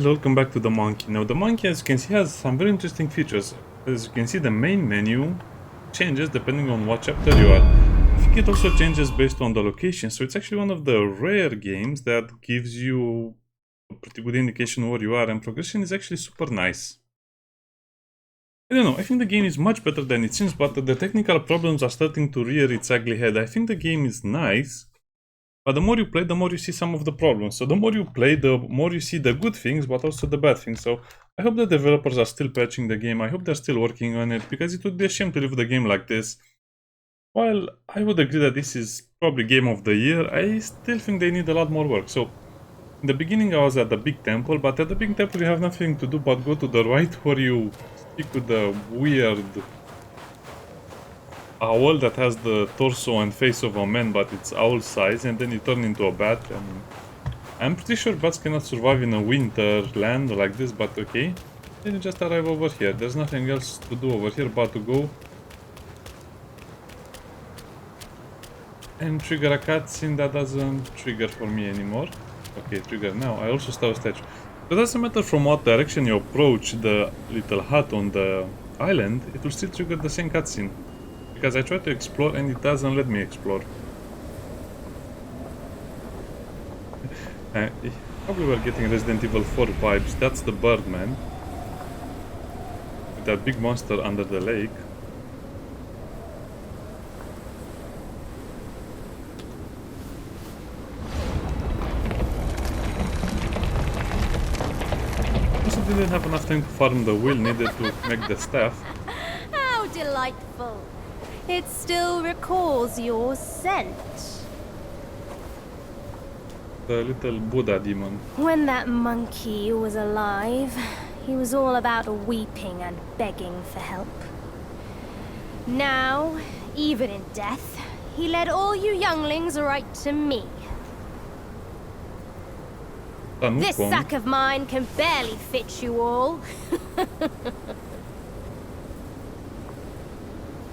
Welcome back to the monkey. Now the monkey, as you can see, has some very interesting features. As you can see, the main menu changes depending on what chapter you are. I think it also changes based on the location, so it's actually one of the rare games that gives you a pretty good indication where you are, and progression is actually super nice. I don't know, I think the game is much better than it seems, but the technical problems are starting to rear its ugly head. I think the game is nice, but the more you play, the more you see some of the problems. So the more you play, the more you see the good things, but also the bad things. So I hope the developers are still patching the game. I hope they're still working on it, because it would be a shame to leave the game like this. While I would agree that this is probably game of the year, I still think they need a lot more work. So in the beginning I was at the big temple, but at the big temple you have nothing to do but go to the right, where you speak with the weird owl that has the torso and face of a man, but it's owl size, and then you turn into a bat. And I'm pretty sure bats cannot survive in a winter land like this, but okay. Then you just arrive over here. There's nothing else to do over here but to go and trigger a cutscene that doesn't trigger for me anymore. Okay, trigger now. I also start a statue. It doesn't matter from what direction you approach the little hut on the island, it will still trigger the same cutscene. Because I try to explore and it doesn't let me explore. Probably we're getting Resident Evil 4 vibes. That's the Birdman. With that big monster under the lake. Also didn't have enough time to farm the wheel needed to make the staff. How delightful. It still recalls your scent. The little Buddha demon. When that monkey was alive, he was all about weeping and begging for help. Now, even in death, he led all you younglings right to me. This sack of mine can barely fit you all.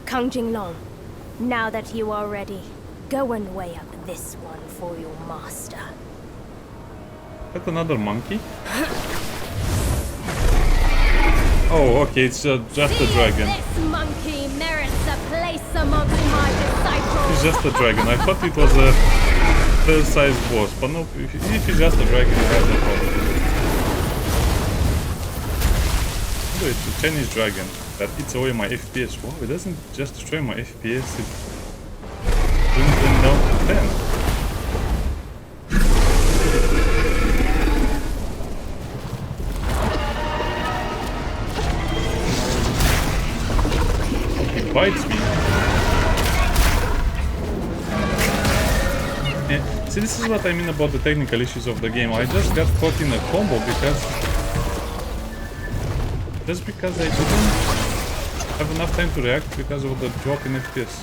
Kang-Jin, now that you are ready, go and weigh up this one for your master. Is that another monkey? Oh, okay, it's just a dragon. This monkey merits a place amongst my disciples. It's just a dragon. I thought it was a third-sized boss, but no, if it's just a dragon, it has no problem. Oh, it's a Chinese dragon that eats away my FPS. Wow, it doesn't just destroy my FPS, it brings them down to 10. It bites me. Yeah. See, this is what I mean about the technical issues of the game. I just got caught in a combo because I didn't have enough time to react because of the drop in FPS.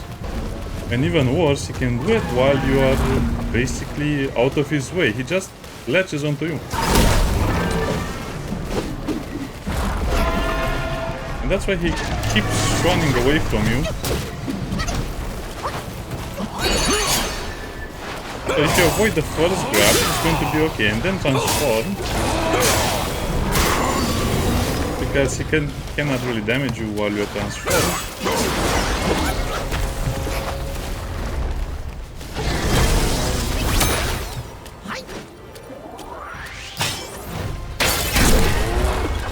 And even worse, he can do it while you are basically out of his way. He just latches onto you. And that's why he keeps running away from you. So if you avoid the first grab, it's going to be okay. And then transform. Because he cannot really damage you while you're transformed.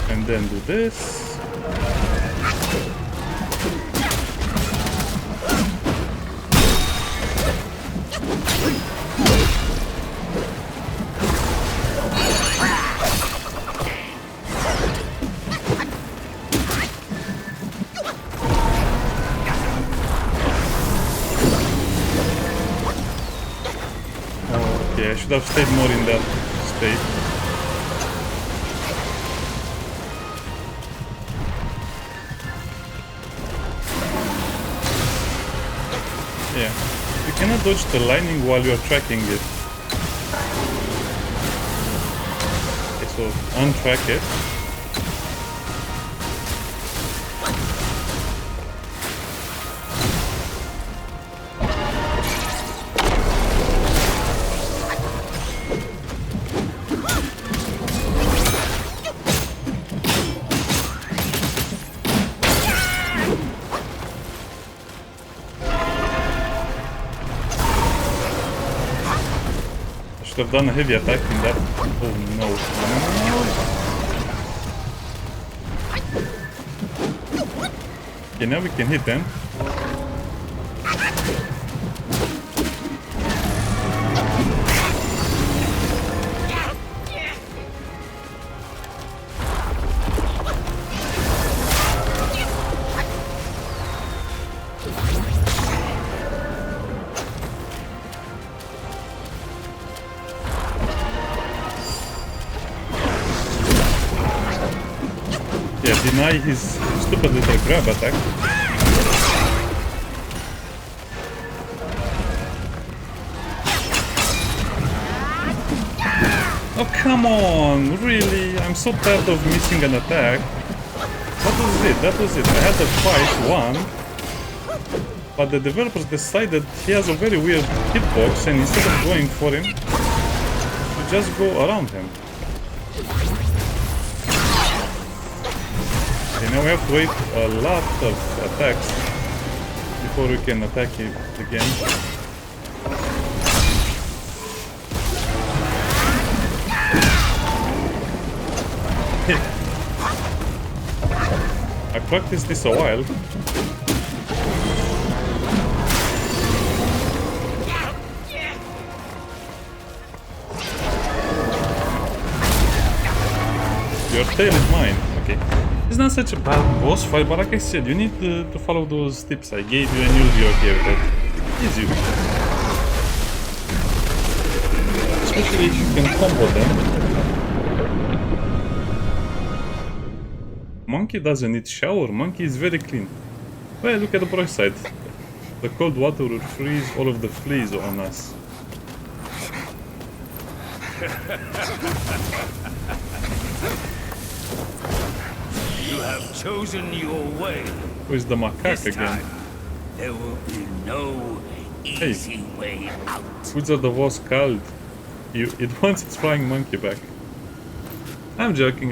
And then do this. I should have stayed more in that state. Yeah, you cannot dodge the lightning while you're tracking it. Okay, so untrack it. Should have done a heavy attack in that. Oh no. Okay, now we can hit them. Yeah, deny his stupid little grab attack. Oh come on, really? I'm so tired of missing an attack. That was it, that was it. I had the fight, won. But the developers decided he has a very weird hitbox and instead of going for him, we just go around him. Okay, now we have to wait a lot of attacks before we can attack him again. I practiced this a while. Your tail is mine. Okay. It's not such a bad boss fight, but like I said, you need to follow those tips I gave you and you'll be okay with it. Easy. Especially if you can combo them. Monkey doesn't need shower. Monkey is very clean. Well, look at the bright side. The cold water will freeze all of the fleas on us. You have chosen your way. Who is the macaque This again? time, there will be no easy way out. Wizard of Oz called. It wants its flying monkey back. I'm joking,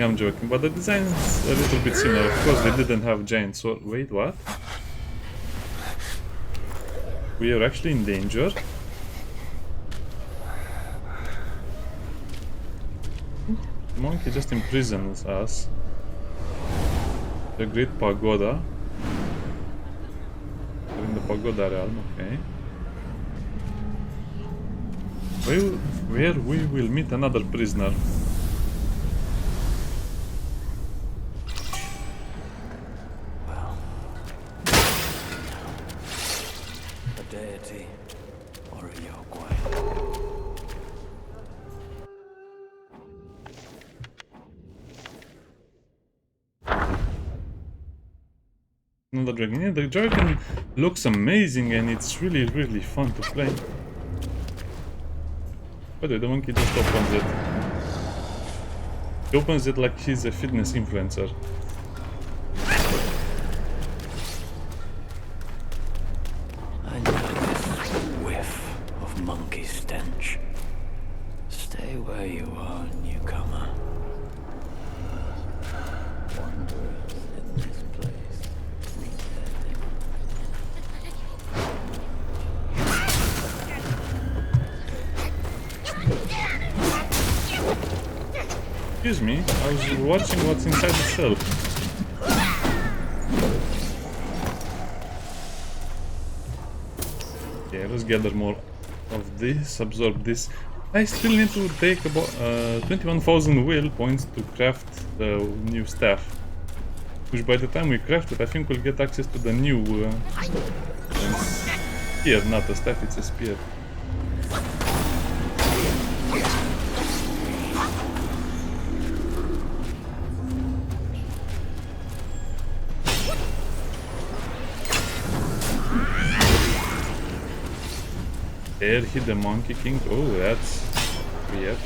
but the design is a little bit similar. Of course, they didn't have giant sword. Wait, what? We are actually in danger? The monkey just imprisons us. The Great Pagoda. We're in the Pagoda realm, okay. Where we will meet another prisoner. A deity or a Yogwai. Another dragon. Yeah, the dragon looks amazing and it's really, really fun to play. By the way, the monkey just opens it. He opens it like he's a fitness influencer. I know this whiff of monkey stench. Stay where you are, newcomer. Wanderers in this place. Excuse me, I was watching what's inside the cell. Okay, let's gather more of this, absorb this. I still need to take about 21,000 will points to craft the new staff. Which by the time we craft it, I think we'll get access to the new spear, not a staff, it's a spear. There hit the Monkey King. Oh, that's weird.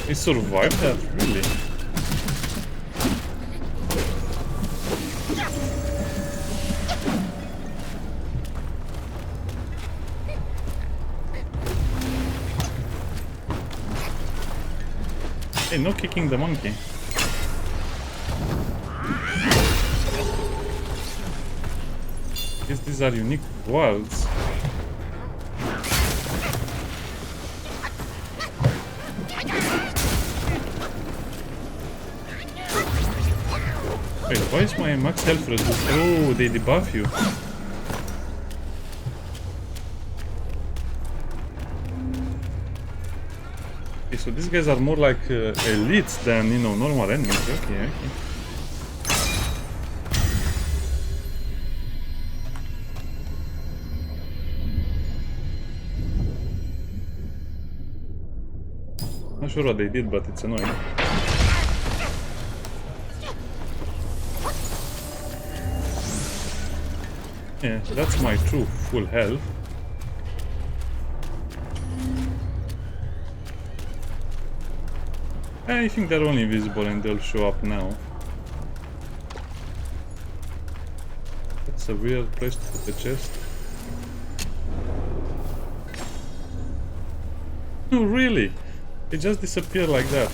He survived that, really? Hey, no kicking the monkey. since these are unique worlds. Wait, why is my max health reduced? Oh, they debuff you. Okay, so these guys are more like elites than, you know, normal enemies. Okay, okay. Not sure what they did, but it's annoying. Yeah, that's my true full health. I think they're only visible and they'll show up now. That's a weird place to put the chest. No, really? It just disappeared like that.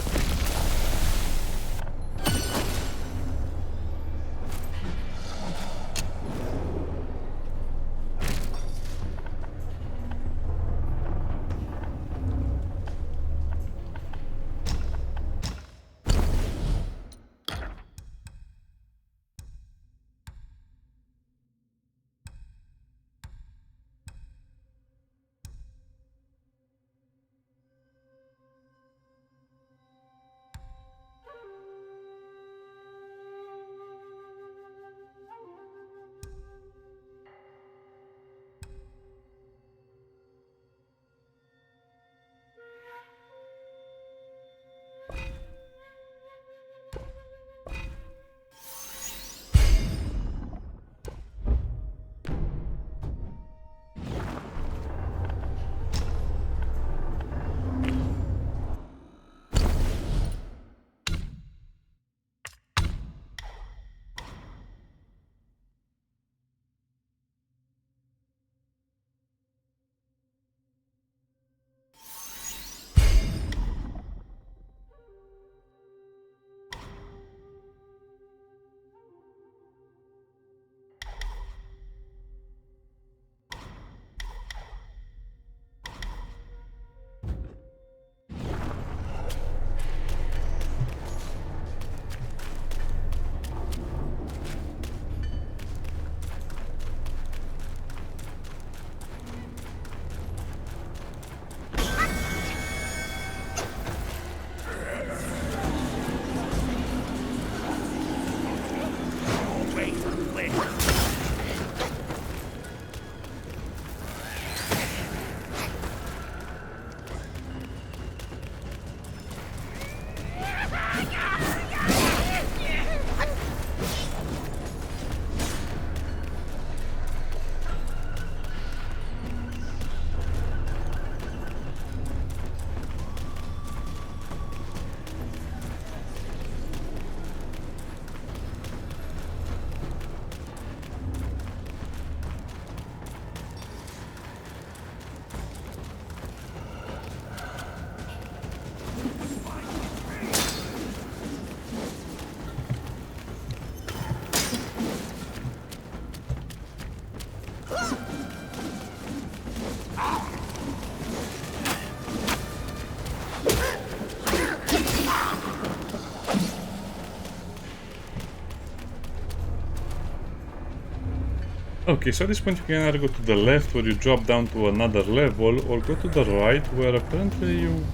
Okay, so at this point you can either go to the left where you drop down to another level, or go to the right where apparently you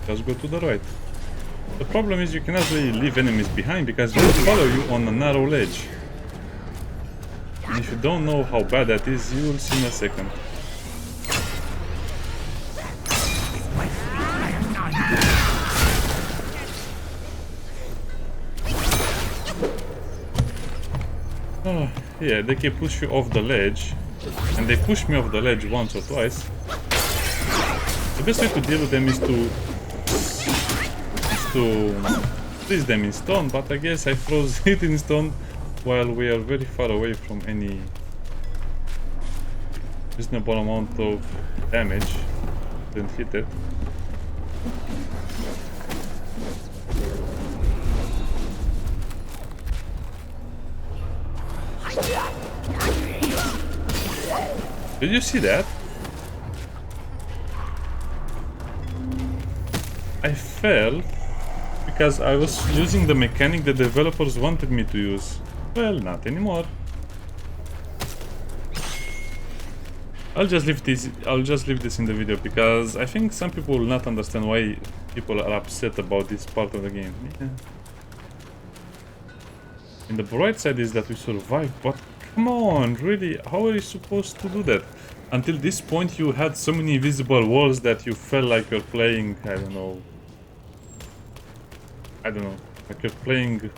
just go to the right. The problem is you cannot really leave enemies behind because they will follow you on a narrow ledge. And if you don't know how bad that is, you will see in a second. Oh, yeah, they can push you off the ledge, and they pushed me off the ledge once or twice. The best way to deal with them is to freeze them in stone, but I guess I froze it in stone while we are very far away from any reasonable amount of damage. Didn't hit it. Did you see that? I fell because I was using the mechanic the developers wanted me to use. Well, not anymore. I'll just leave this in the video because I think some people will not understand why people are upset about this part of the game. Yeah. And the bright side is that we survived, but come on, really, how are you supposed to do that? Until this point you had so many invisible walls that you felt like you're playing, I don't know, like you're playing...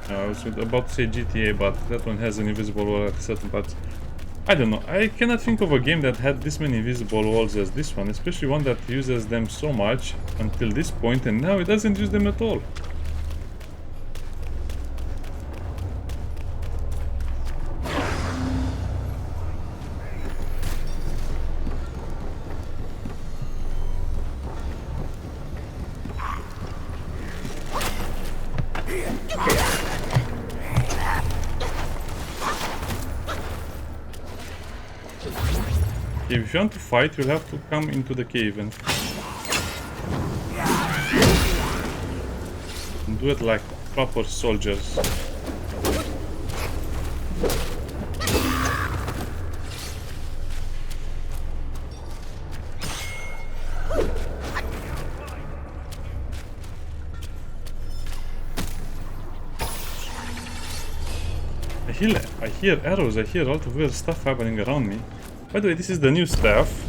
I was about to say GTA, but that one has an invisible wall at certain parts. I don't know, I cannot think of a game that had this many invisible walls as this one, especially one that uses them so much until this point, and now it doesn't use them at all. If you want to fight, you'll have to come into the cave and do it like proper soldiers. I hear arrows, I hear all the weird stuff happening around me. By the way, this is the new staff,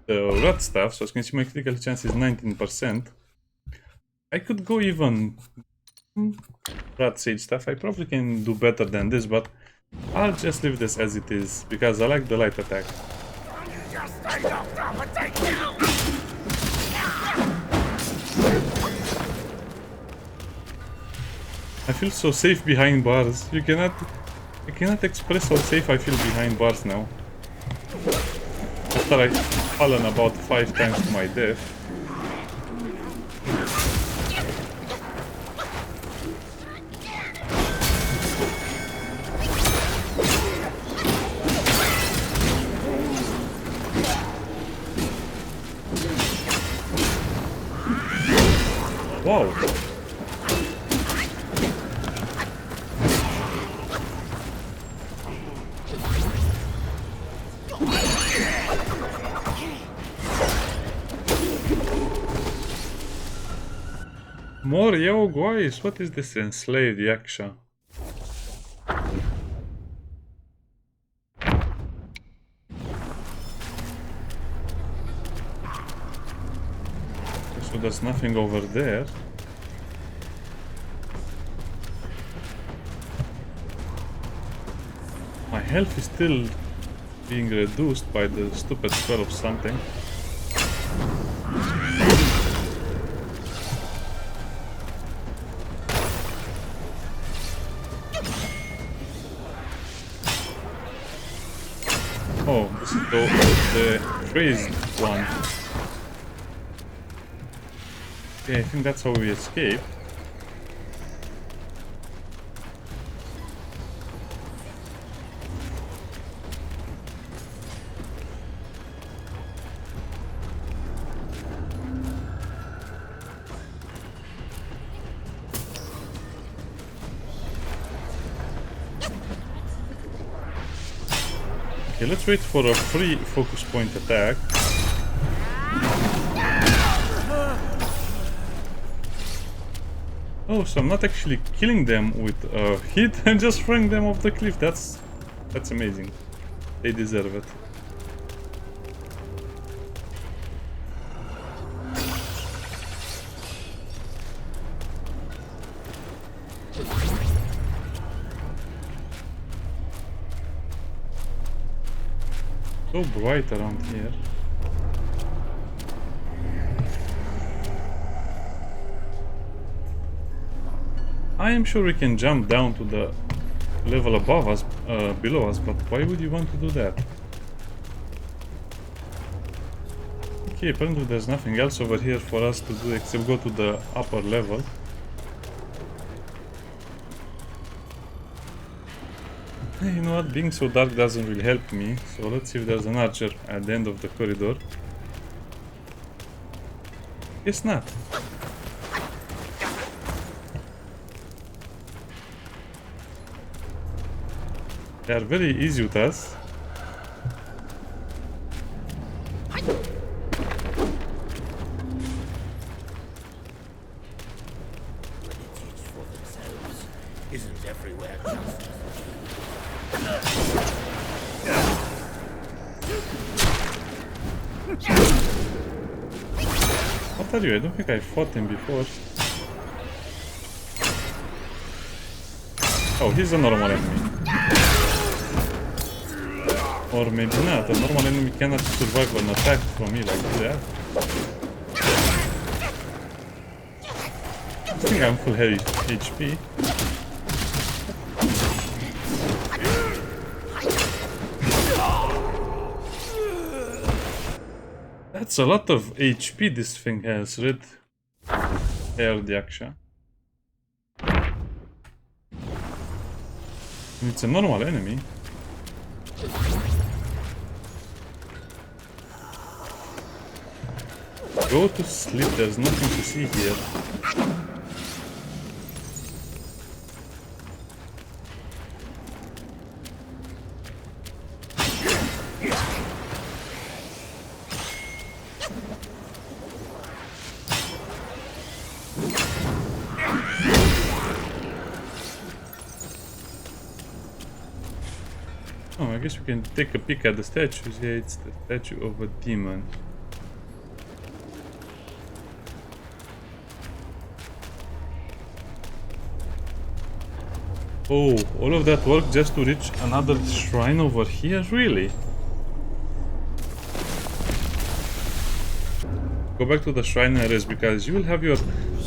the red staff, so as you can see my critical chance is 19%. I could go even red sage staff, I probably can do better than this, but I'll just leave this as it is, because I like the light attack. I feel so safe behind bars, I cannot express how safe I feel behind bars now. After I've fallen about 5 times to my death. Wow! More yo guys, what is this enslaved yaksha? So there's nothing over there. My health is still being reduced by the stupid spell of something. Oh, this is the crazed one. Okay, I think that's how we escape. Okay, let's wait for a free focus point attack. Oh, so I'm not actually killing them with a hit, I'm just throwing them off the cliff. That's amazing. They deserve it. So bright around here. I am sure we can jump down to the level above us, below us, but why would you want to do that? Okay, apparently there's nothing else over here for us to do except go to the upper level. Hey, you know what? Being so dark doesn't really help me. So let's see if there's an archer at the end of the corridor. Guess not. They are very easy with us. Isn't everywhere just What are you? I don't think I fought him before. Oh, he's a normal enemy. Or maybe not. A normal enemy cannot survive an attack from me like that. I think I'm full HP. That's a lot of HP this thing has, red hair Diaksha. It's a normal enemy. Go to sleep, there's nothing to see here. Oh, I guess we can take a peek at the statues. Yeah, it's the statue of a demon. Oh, all of that work just to reach another shrine over here? Really? Go back to the shrine and rest, because you will have your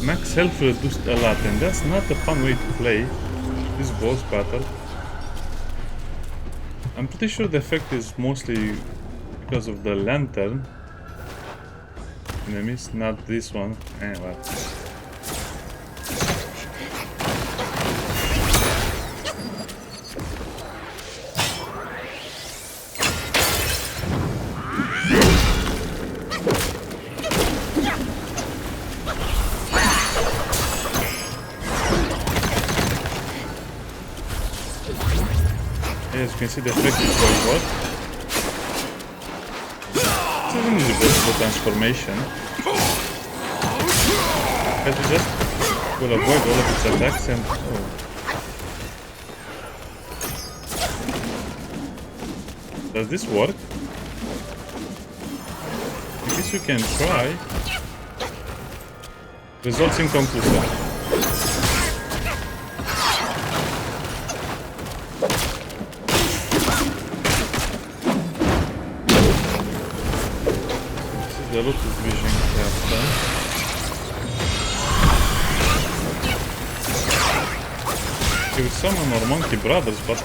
max health reduced a lot, and that's not a fun way to play this boss battle. I'm pretty sure the effect is mostly because of the lantern enemies, not this one. Well. As you can see, the effect is going well. It's an easy possible transformation. But you just will avoid all of its attacks and... Oh. Does this work? I guess you can try. Results inconclusive. The Lotus vision captain. He would summon our monkey brothers, but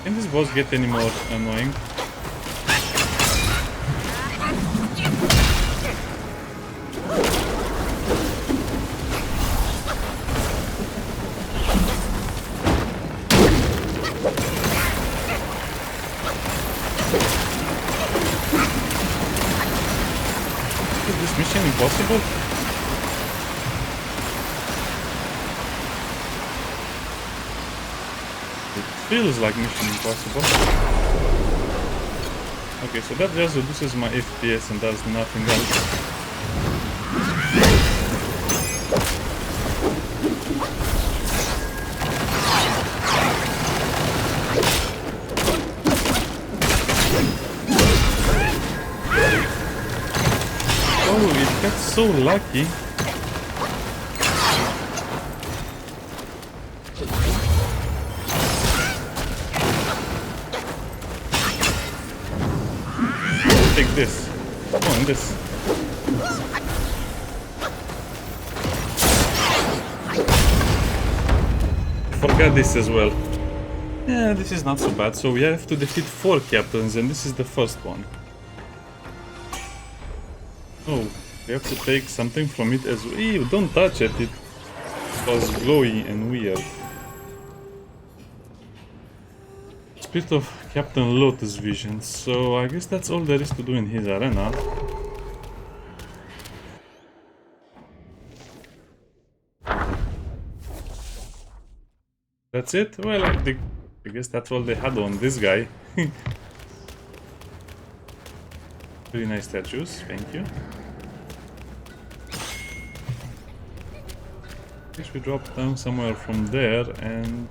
can this boss get any more annoying? Mission impossible? It feels like Mission Impossible. Okay, so that just reduces my FPS and does nothing else. That's so lucky. Take this. Oh, and this. I forgot this as well. Yeah, this is not so bad. So we have to defeat 4 captains, and this is the first one. Oh, we have to take something from it as well. Ew, don't touch it. It was glowy and weird. Spirit of Captain Lotus vision. So I guess that's all there is to do in his arena. That's it? Well, I guess that's all they had on this guy. Very nice statues, thank you. I guess we drop down somewhere from there and...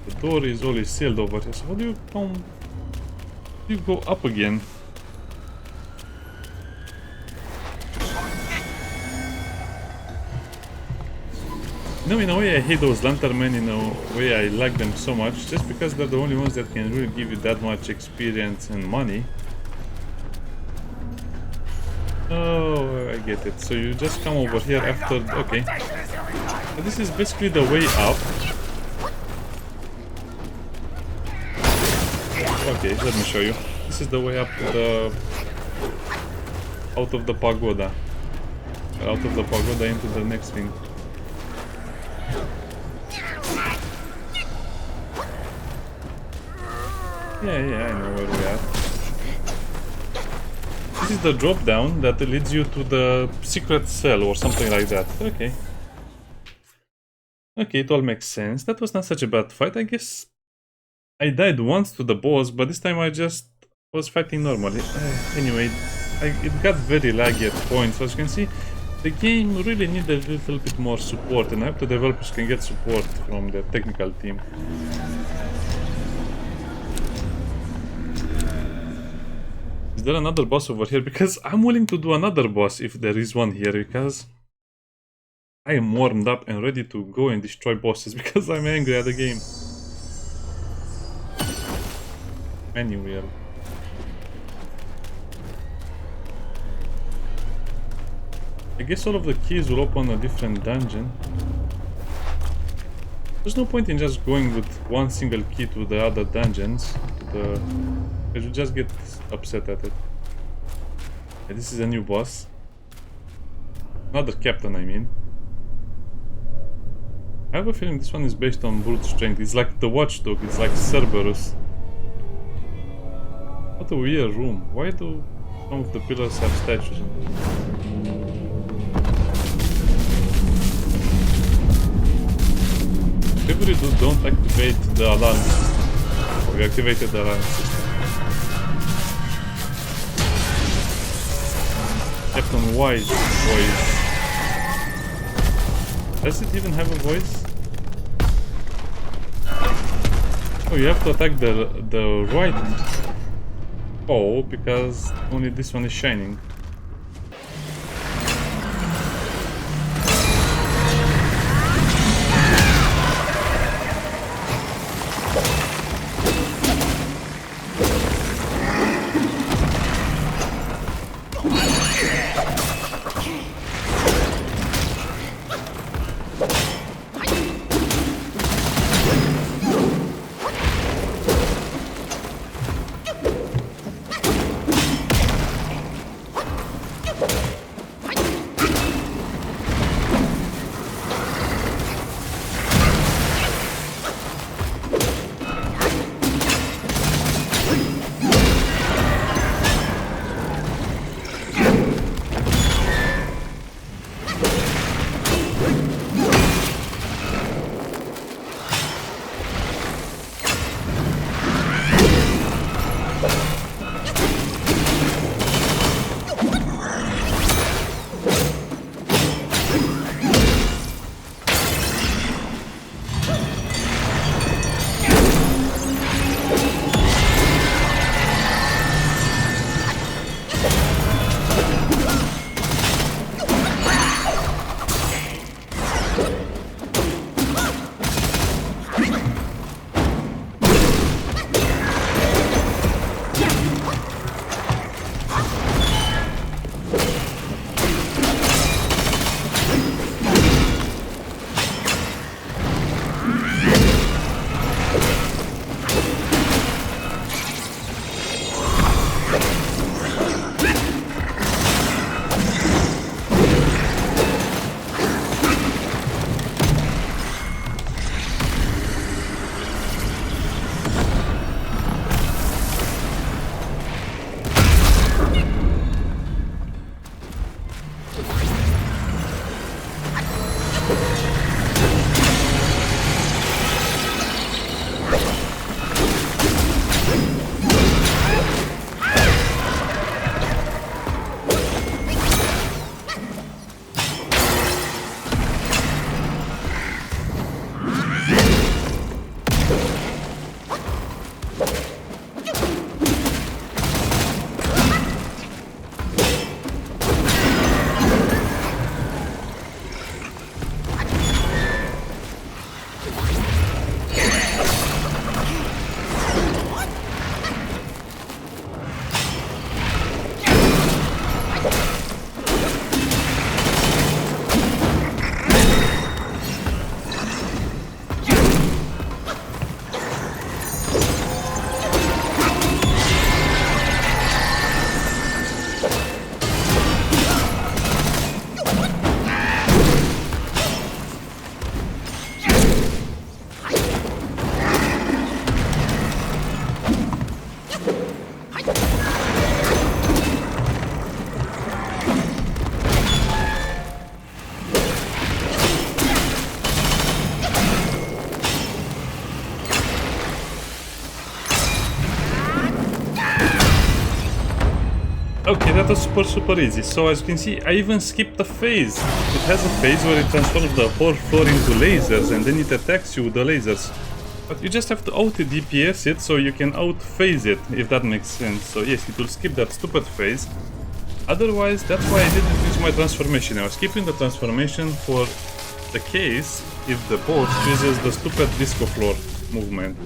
the door is always sealed over here, so how do you come... how do you go up again? No, in a way I hate those lantern men, in a way I like them so much, just because they're the only ones that can really give you that much experience and money. Oh, I get it. So you just come over here after... okay. So this is basically the way up. Okay, let me show you. This is the way up to the... out of the pagoda. Out of the pagoda into the next thing. Yeah, I know where we are. This is the drop down that leads you to the secret cell or something like that. Okay. Okay, it all makes sense. That was not such a bad fight, I guess. I died once to the boss, but this time I just was fighting normally. Anyway, it got very laggy at points. As you can see, the game really needed a little bit more support, and I hope the developers can get support from the technical team. Is there another boss over here? Because I'm willing to do another boss if there is one here, because I am warmed up and ready to go and destroy bosses because I'm angry at the game. Anyway. I guess all of the keys will open a different dungeon. There's no point in just going with one single key to the other dungeons. Because you just get upset at it. Okay, this is a new boss. Another captain, I mean. I have a feeling this one is based on brute strength. It's like the watchdog, it's like Cerberus. What a weird room. Why do some of the pillars have statues on them? Whatever you do, don't activate the alarm system. Oh, we activated the alarm system. Captain White's voice. Does it even have a voice? Oh, you have to attack the right pole because only this one is shining. Okay, that was super easy. So as you can see, I even skipped a phase. It has a phase where it transforms the whole floor into lasers and then it attacks you with the lasers. But you just have to auto-DPS it so you can out-phase it, if that makes sense. So yes, it will skip that stupid phase. Otherwise, that's why I didn't use my transformation. I was keeping the transformation for the case if the boss uses the stupid disco floor movement.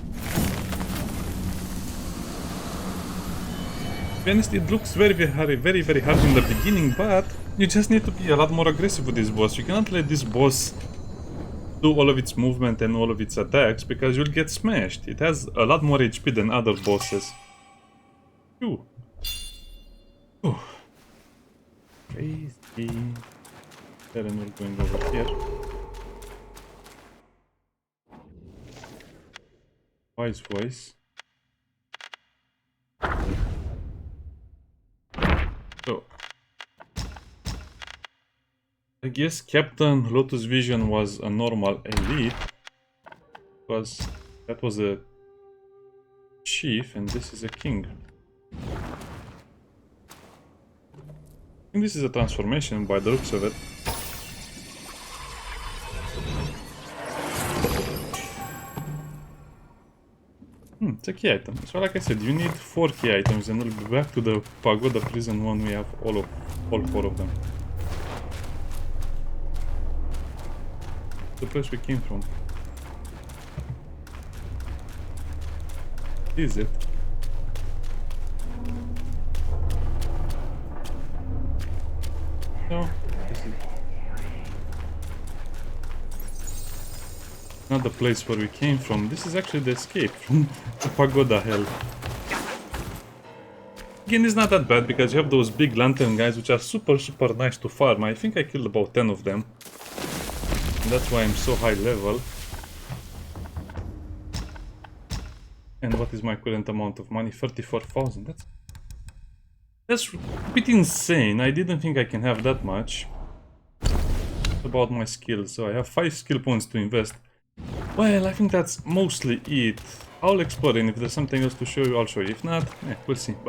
To be honest, it looks very hard in the beginning, but you just need to be a lot more aggressive with this boss. You cannot let this boss do all of its movement and all of its attacks because you'll get smashed. It has a lot more HP than other bosses. Phew. Whew. Crazy. Then we're going over here. Wise voice. So, I guess Captain Lotus Vision was a normal elite, because that was a chief and this is a king. I think this is a transformation by the looks of it. It's a key item. So like I said, you need 4 key items and we'll be back to the pagoda prison when we have all 4 of them. The place we came from. Is it? No, this is not the place where we came from. This is actually the escape from the pagoda hell. Again, it's not that bad because you have those big lantern guys which are super nice to farm. I think I killed about 10 of them. And that's why I'm so high level. And what is my current amount of money? 34,000. That's a bit insane. I didn't think I can have that much. About my skills. So I have 5 skill points to invest. Well, I think that's mostly it. I'll explore, and if there's something else to show you, I'll show you. If not, we'll see. Bye.